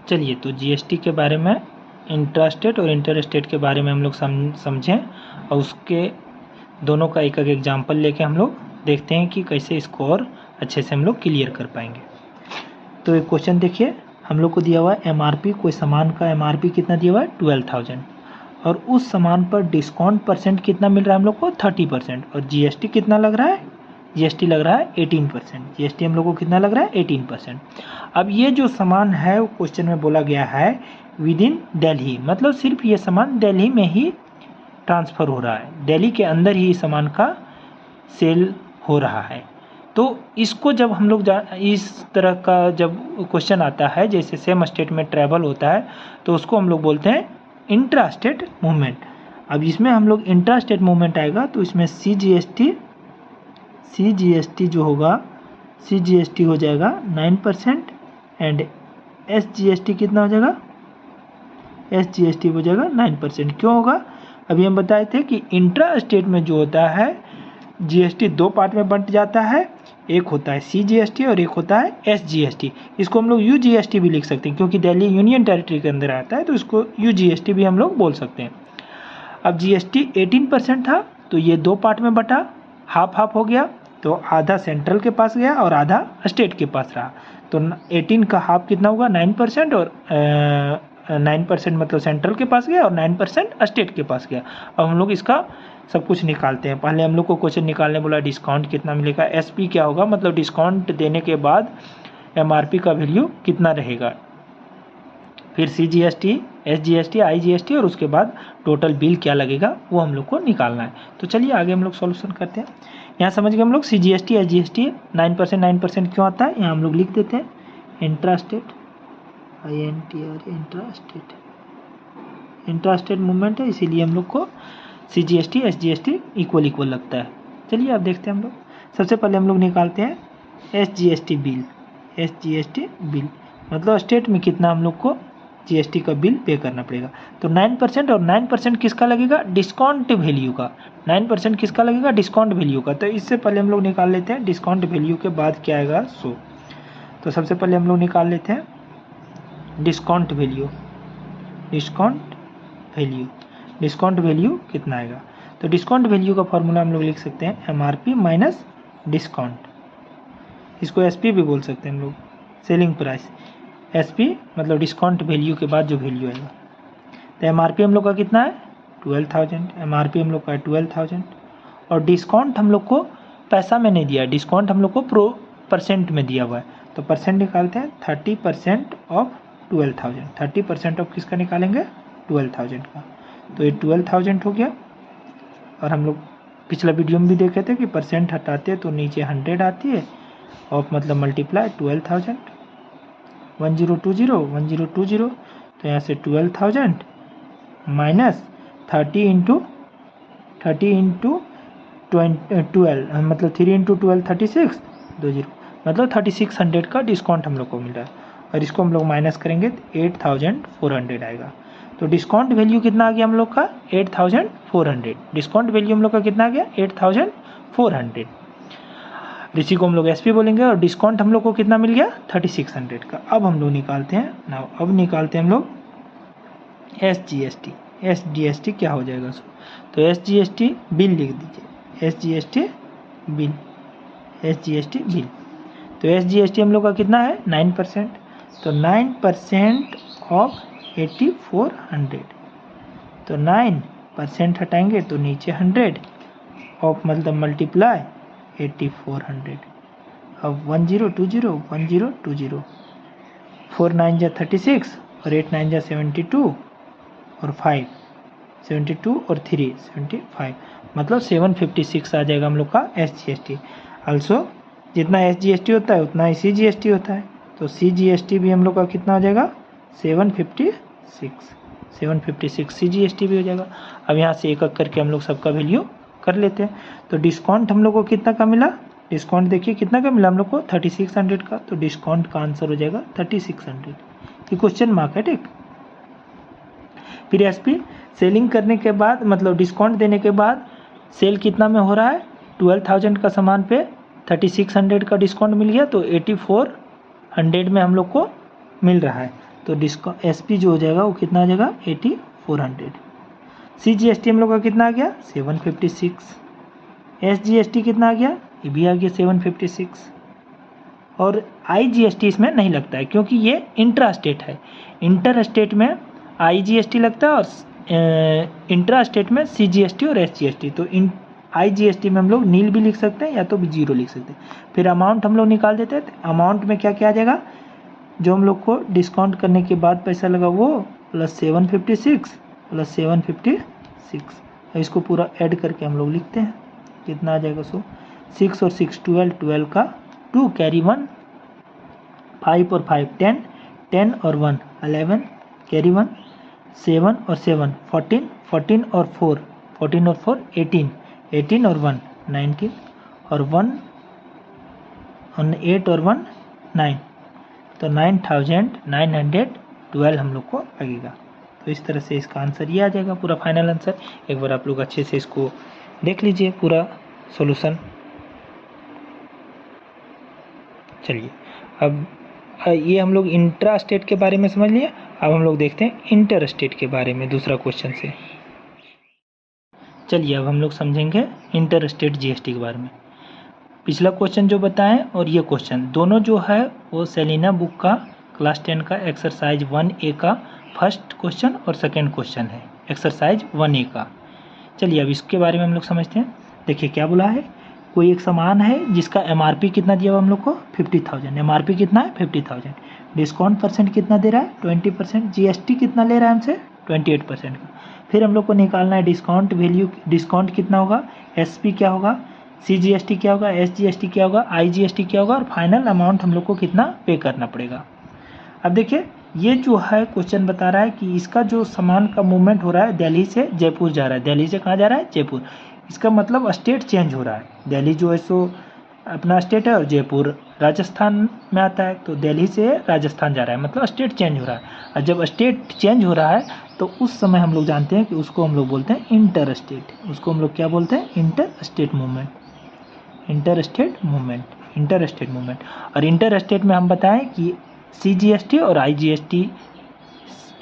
चलिए तो जीएसटी के बारे में, इंट्रास्टेट और इंटर स्टेट के बारे में हम लोग समझें और उसके दोनों का एक एक एग्जाम्पल लेके हम लोग देखते हैं कि कैसे इसको और अच्छे से हम लोग क्लियर कर पाएंगे। तो एक क्वेश्चन देखिए, हम लोग को दिया हुआ है एमआरपी, कोई सामान का एमआरपी कितना दिया हुआ है 12,000 और उस सामान पर डिस्काउंट परसेंट कितना मिल रहा है हम लोग को 30% और जीएसटी कितना लग रहा है, जीएसटी लग रहा है 18%। जीएसटी हम लोग को कितना लग रहा है 18%। अब ये जो सामान है वो क्वेश्चन में बोला गया है विद इन दिल्ली, मतलब सिर्फ ये सामान दिल्ली में ही ट्रांसफ़र हो रहा है, दिल्ली के अंदर ही सामान का सेल हो रहा है। तो इसको जब हम लोग इस तरह का जब क्वेश्चन आता है, जैसे सेम स्टेट में ट्रैवल होता है, तो उसको हम लोग बोलते हैं इंट्रा स्टेट मूवमेंट। अब इसमें हम लोग इंट्रा स्टेट मूवमेंट आएगा तो इसमें CGST जो होगा, CGST हो जाएगा 9% एंड SGST कितना हो जाएगा, SGST हो जाएगा 9%। क्यों होगा, अभी हम बताए थे कि इंट्रा स्टेट में जो होता है जीएसटी दो पार्ट में बंट जाता है, एक होता है CGST और एक होता है SGST। इसको हम लोग UGST भी लिख सकते हैं क्योंकि दिल्ली यूनियन टेरिटरी के अंदर आता है, तो इसको UGST भी हम लोग बोल सकते हैं। अब GST 18% था तो ये दो पार्ट में बटा, हाफ हाफ हो गया, तो आधा सेंट्रल के पास गया और आधा स्टेट के पास रहा। तो 18 का हाफ कितना होगा 9% और 9% मतलब सेंट्रल के पास गया और 9% स्टेट के पास गया। अब हम लोग इसका सब कुछ निकालते हैं। पहले हम लोग को क्वेश्चन निकालने बोला डिस्काउंट कितना मिलेगा, एसपी क्या होगा, मतलब डिस्काउंट देने के बाद एमआरपी का वैल्यू कितना रहेगा, फिर CGST, SGST, IGST और उसके बाद टोटल बिल क्या लगेगा वो हम लोग को निकालना है। तो चलिए आगे हम लोग सॉल्यूशन करते हैं। यहाँ समझ गए हम लोग CGST, SGST 9% क्यों आता है, यहाँ हम लोग लिख देते हैं इंट्रास्टेट, इंट्रास्टेट मूवमेंट है, इसीलिए हम लोग को CGST, SGST इक्वल लगता है। चलिए अब देखते हैं हम लोग। सबसे पहले हम लोग निकालते हैं SGST बिल, SGST बिल मतलब स्टेट में कितना हम लोग को GST का बिल पे करना पड़ेगा। तो 9% और 9% किसका लगेगा, डिस्काउंट वैल्यू का। 9% किसका लगेगा, डिस्काउंट वैल्यू का। तो इससे पहले हम लोग निकाल लेते हैं डिस्काउंट वैल्यू के बाद क्या आएगा 100। तो सबसे पहले हम लोग निकाल लेते हैं डिस्काउंट वैल्यू, डिस्काउंट वैल्यू कितना आएगा। तो डिस्काउंट वैल्यू का फॉर्मूला हम लोग लिख सकते हैं MRP माइनस डिस्काउंट, इसको SP भी बोल सकते हैं हम लोग, सेलिंग प्राइस। SP मतलब डिस्काउंट वैल्यू के बाद जो वैल्यू आएगा। तो MRP हम लोग का कितना है 12,000, MRP हम लोग का है 12,000 और डिस्काउंट हम लोग को पैसा में नहीं दिया है, डिस्काउंट हम लोग को परसेंट में दिया हुआ है। तो परसेंट निकालते हैं 30% ऑफ 12,000, 30% ऑफ किसका निकालेंगे 12,000 का। तो ये 12,000 हो गया। और हम लोग पिछला वीडियो में भी देखे थे कि परसेंट हटाते हैं तो नीचे 100 आती है, ऑफ मतलब मल्टीप्लाई 12,000, 1020 तो यहाँ से 12,000 माइनस 30 इंटू 12 मतलब 3 इंटू 12 36 20 मतलब 3600 का डिस्काउंट हम लोग को मिल रहा है। और इसको हम लोग माइनस करेंगे तो 8,400 आएगा। तो डिस्काउंट वैल्यू कितना आ गया हम लोग का 8,400, डिस्काउंट वैल्यू हम लोग का कितना आ गया 8,400। इसी को हम लोग SP बोलेंगे और डिस्काउंट हम लोग को कितना मिल गया 3600 का। अब हम लोग निकालते हैं ना, अब निकालते हैं हम लोग SGST क्या हो जाएगा उसको। तो SGST बिल लिख दीजिए, SGST बिल। तो SGST हम लोग का कितना है 9%, तो 9% ऑफ 8,400, तो 9% हटाएंगे तो नीचे 100 ऑफ मतलब मल्टीप्लाई 8,400। अब 1020 4 9 जा 36 और 8 9 जा 72 और 5 72 और 3 75 मतलब 756 आ जाएगा हम लोग का SGST। also जितना SGST होता है उतना ही CGST होता है, तो CGST भी हम लोग का कितना हो जाएगा 756 CGST भी हो जाएगा। अब यहाँ से एक एक करके हम लोग सबका वैल्यू कर लेते हैं। तो डिस्काउंट हम लोग को कितना का मिला, डिस्काउंट देखिए कितना का मिला हम लोग को 3600 का, तो डिस्काउंट का आंसर हो जाएगा 3600। ये क्वेश्चन मार्क है, ठीक। फिर SP सेलिंग करने के बाद मतलब डिस्काउंट देने के बाद सेल कितना में हो रहा है 12,000 का सामान पे 3600 का डिस्काउंट मिल गया, तो 8,400 में हम लोग को मिल रहा है। तो SP जो हो जाएगा वो कितना आ जाएगा 8400। CGST हम लोग का कितना आ गया 756। SGST कितना आ गया, ये भी आ गया 756। और IGST इसमें नहीं लगता है क्योंकि ये इंट्रा स्टेट है। इंटर स्टेट में IGST लगता है और इंट्रा स्टेट में CGST और SGST। तो IGST में हम लोग नील भी लिख सकते हैं या तो भी 0 लिख सकते हैं। फिर अमाउंट हम लोग निकाल देते हैं। तो अमाउंट में क्या क्या आ जाएगा, जो हम लोग को डिस्काउंट करने के बाद पैसा लगा वो प्लस 756 प्लस 756। इसको पूरा ऐड करके हम लोग लिखते हैं कितना आ जाएगा। 6 और 6 12, 12 का 2 कैरी 1, 5 और 5 10, 10 और 1 11 कैरी 1, 7 और 7 14, 14 और 4 14 और 4 18, 18 और 1 19 और 1 और 8 और 1 9। तो 9912 हम लोग को लगेगा। तो इस तरह से इसका आंसर ये आ जाएगा, पूरा फाइनल आंसर। एक बार आप लोग अच्छे से इसको देख लीजिए पूरा सॉल्यूशन। चलिए अब ये हम लोग इंट्रा स्टेट के बारे में समझ लिए। अब हम लोग देखते हैं इंटर स्टेट के बारे में दूसरा क्वेश्चन से। चलिए अब हम लोग समझेंगे इंटर स्टेट GST के बारे में। पिछला क्वेश्चन जो बताएं और ये क्वेश्चन दोनों जो है वो सेलिना बुक का क्लास 10 का एक्सरसाइज 1A का फर्स्ट क्वेश्चन और सेकंड क्वेश्चन है एक्सरसाइज 1A का। चलिए अब इसके बारे में हम लोग समझते हैं। देखिए क्या बोला है, कोई एक सामान है जिसका MRP कितना दिया हुआ हम लोग को 50,000। MRP कितना है 50,000। डिस्काउंट परसेंट कितना दे रहा है 20%। GST कितना ले रहा है हमसे 28% का। फिर हम लोग को निकालना है डिस्काउंट वैल्यू, डिस्काउंट कितना होगा, SP क्या होगा, CGST क्या होगा, SGST क्या होगा, IGST क्या होगा और फाइनल अमाउंट हम लोग को कितना पे करना पड़ेगा। अब देखिए ये जो है क्वेश्चन बता रहा है कि इसका जो सामान का मूवमेंट हो रहा है दिल्ली से जयपुर जा रहा है। दिल्ली से कहाँ जा रहा है, जयपुर। इसका मतलब स्टेट चेंज हो रहा है। दिल्ली जो है सो अपना स्टेट है और जयपुर राजस्थान में आता है। तो दिल्ली से राजस्थान जा रहा है मतलब स्टेट चेंज हो रहा है। और जब स्टेट चेंज हो रहा है तो उस समय हम लोग जानते हैं कि उसको हम लोग बोलते हैं इंटर स्टेट। उसको हम लोग क्या बोलते हैं, inter state movement. Inter state movement, inter state movement. और इंटर स्टेट में हम बताएं कि CGST और IGST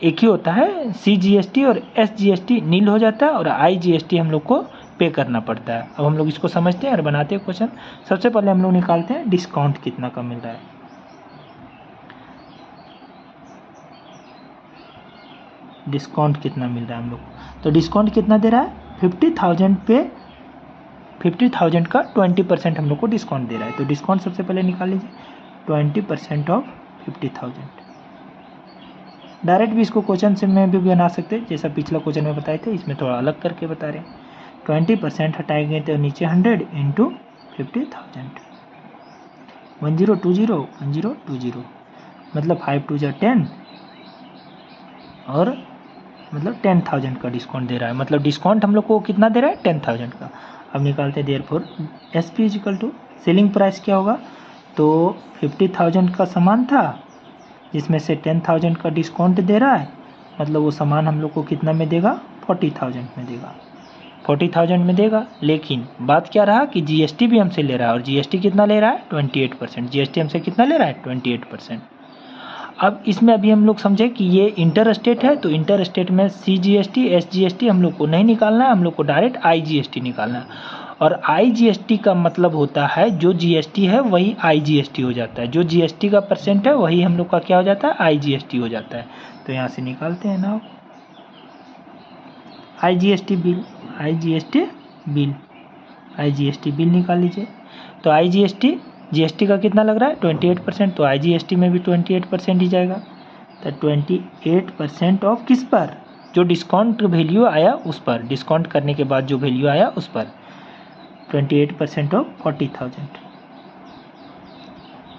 एक ही होता है। CGST और SGST नील हो जाता है और IGST हम लोग को पे करना पड़ता है। अब हम लोग इसको समझते हैं और बनाते हैं क्वेश्चन। सबसे पहले हम लोग निकालते हैं डिस्काउंट कितना का मिल रहा है। डिस्काउंट कितना मिल रहा है हम लोग, तो डिस्काउंट कितना दे रहा है 50,000 पे 50,000 का 20% हम लोग को डिस्काउंट दे रहा है। तो डिस्काउंट सबसे पहले निकाल लीजिए 20% ऑफ 50,000। डायरेक्ट भी इसको क्वेश्चन से में भी बना सकते हैं जैसा पिछला क्वेश्चन में बताए थे, इसमें थोड़ा अलग करके बता रहे हैं। 20% हटाएंगे तो नीचे 100 इंटू 50,000 1020 मतलब 5 2 10 और मतलब 10,000 का डिस्काउंट दे रहा है। मतलब डिस्काउंट हम लोग को कितना दे रहा है 10,000 का। अब निकालते हैं therefore SP equal to selling price क्या होगा, तो 50,000 का सामान था जिसमें से 10,000 का डिस्काउंट दे रहा है। मतलब वो सामान हम लोग को कितना में देगा 40,000 में देगा, 40,000 में देगा। लेकिन बात क्या रहा कि GST भी हमसे ले रहा है और GST कितना ले रहा है 28%। GST हमसे कितना ले रहा है 28%। अब इसमें अभी हम लोग समझे कि ये इंटर स्टेट है। तो इंटर स्टेट में CGST SGST हम लोग को नहीं निकालना है, हम लोग को डायरेक्ट IGST निकालना है। और IGST का मतलब होता है जो GST है वही IGST हो जाता है, जो GST का परसेंट है वही हम लोग का क्या हो जाता है IGST हो जाता है। तो यहाँ से निकालते हैं ना IGST बिल, IGST बिल निकाल लीजिए। तो IGST GST का कितना लग रहा है 28%। तो IGST में भी 28% ही जाएगा। तो 28% ऑफ किस पर, जो डिस्काउंट वैल्यू आया उस पर, डिस्काउंट करने के बाद जो वैल्यू आया उस पर। 28% ऑफ 40,000।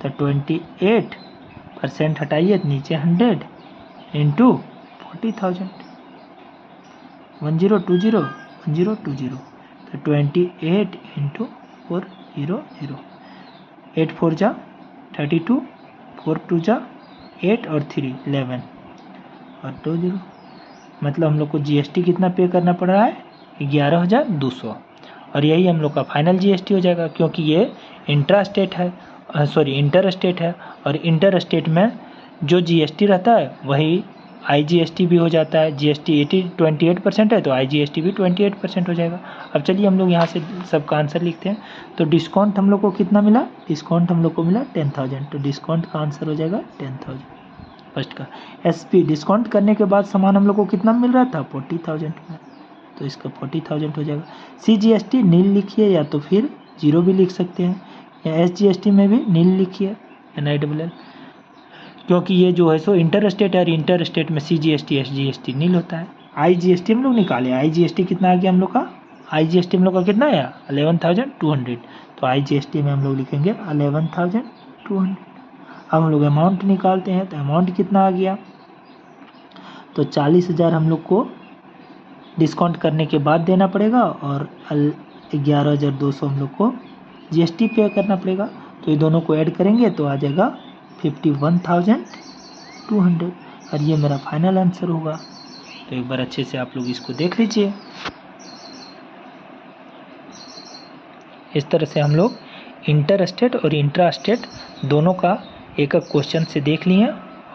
तो 28% हटाइए नीचे 100 इंटू 40,000 1020 तो 28 इंटू 400 8 4 जा 32 4 2 जा 8 और 3 11 और 20। मतलब हम लोग को GST कितना पे करना पड़ रहा है 11,200। और यही हम लोग का फाइनल GST हो जाएगा क्योंकि ये इंटर स्टेट है और इंटर स्टेट में जो जीएसटी रहता है वही आईजीएसटी भी हो जाता है। जीएसटी 28% है तो आईजीएसटी भी 28% हो जाएगा। अब चलिए हम लोग यहाँ से सबका आंसर लिखते हैं। तो डिस्काउंट हम लोग को कितना मिला? डिस्काउंट हम लोग को मिला 10,000, तो डिस्काउंट का आंसर हो जाएगा 10,000 फर्स्ट का। एसपी डिस्काउंट करने के बाद सामान हम लोग को कितना मिल रहा था? 40,000 में, तो इसका 40,000 हो जाएगा। सीजीएसटी नील लिखिए या तो फिर 0 भी लिख सकते हैं, या एसजीएसटी में भी नील लिखिए NILL, क्योंकि ये जो है सो इंटर स्टेट है और इंटर स्टेट में सीजीएसटी एसजीएसटी नील होता है। आईजीएसटी हम लोग निकाले, आईजीएसटी कितना आ गया हम लोग का? आईजीएसटी हम लोग का कितना आया? 11,200, तो आईजीएसटी में हम लोग लिखेंगे 11,200। अब हम लोग अमाउंट निकालते हैं, तो अमाउंट कितना आ गया? तो 40,000 हम लोग को डिस्काउंट करने के बाद देना पड़ेगा और 11,200 हम लोग को जीएसटी पे करना पड़ेगा। तो ये दोनों को ऐड करेंगे तो आ जाएगा 51,200, और ये मेरा फाइनल आंसर होगा। तो एक बार अच्छे से आप लोग इसको देख लीजिए। इस तरह से हम लोग इंटर स्टेट और इंट्रा स्टेट दोनों का एक एक क्वेश्चन से देख लिए,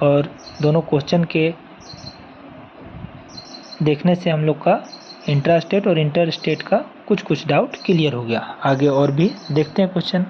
और दोनों क्वेश्चन के देखने से हम लोग का इंट्रा स्टेट और इंटर स्टेट का कुछ डाउट क्लियर हो गया। आगे और भी देखते हैं क्वेश्चन।